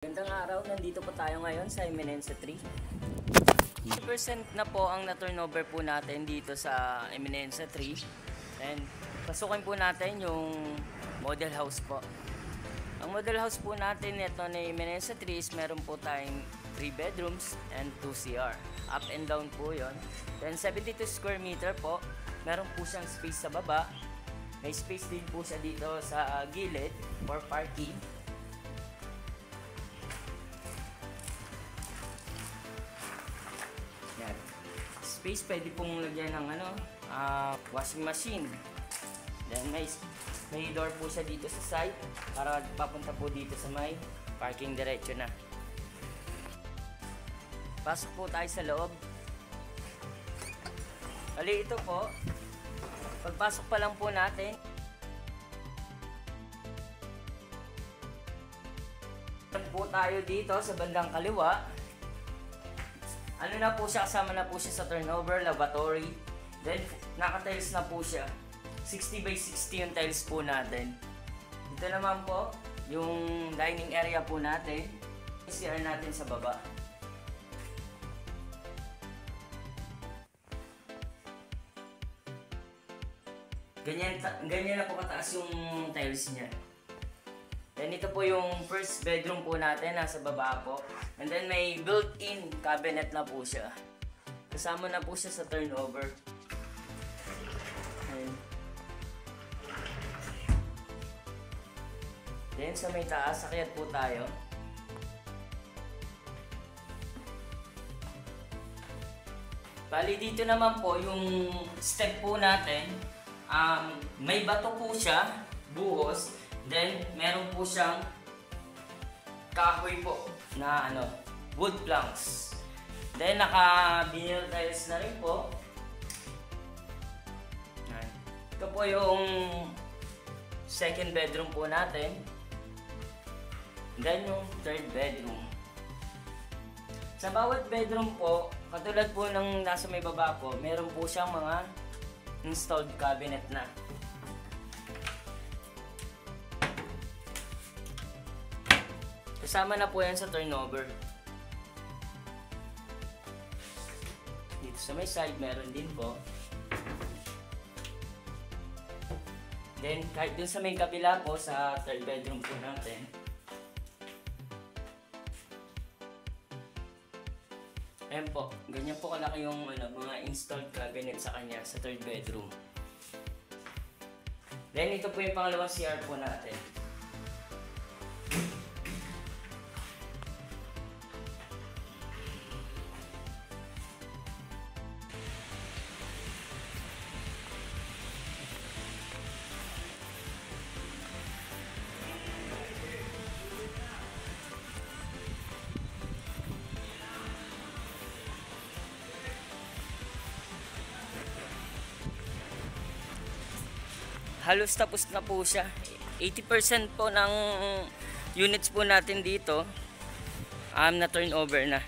Magandang araw, nandito po tayo ngayon sa Eminenza 3. 50% na po ang na-turnover po natin dito sa Eminenza 3. And pasukin po natin yung model house po. Ang model house po natin ito na Eminenza 3 is meron po tayong 3 bedrooms and 2 CR. Up and down po yon. Then 72 square meter po. Meron po siyang space sa baba. May space din po siya dito sa gilid for parking. Yan. Space pwede pong lagyan ng washing machine. Then may door po siya dito sa side para papunta po dito sa may parking diretso na. Pasok po tayo sa loob. Bali ito po, pagpasok pa lang po natin, po tayo dito sa bandang kaliwa. Ano na po siya, kasama na po siya sa turnover, lavatory. Then naka-tiles na po siya. 60 by 60 yung tiles po natin. Dito naman po, yung dining area po natin. CR natin sa baba. Ganyan na po kataas yung tiles niya. Then ito po yung first bedroom po natin, nasa baba po. And then may built-in cabinet na po siya. Kasama na po siya sa turnover. Ayan. Then sa may taas, akyat po tayo. Bali dito naman po yung step po natin. May bato po siya, buhos. Then meron po siyang kahoy po na wood planks. Then naka-vinyl tiles na rin po. Ito po yung second bedroom po natin. Then yung third bedroom. Sa bawat bedroom po, katulad po ng nasa may baba po, meron po siyang mga installed cabinet na. Kasama na po yan sa turnover. Dito sa may side, meron din po. Then, kahit dun sa may kabila po, sa third bedroom po natin. Ayan po, ganyan po kalaki yung mga installed cabinet sa kanya sa third bedroom. Then, ito po yung pangalawang CR po natin. Halos tapos na po siya. 80% po ng units po natin dito na turnover na.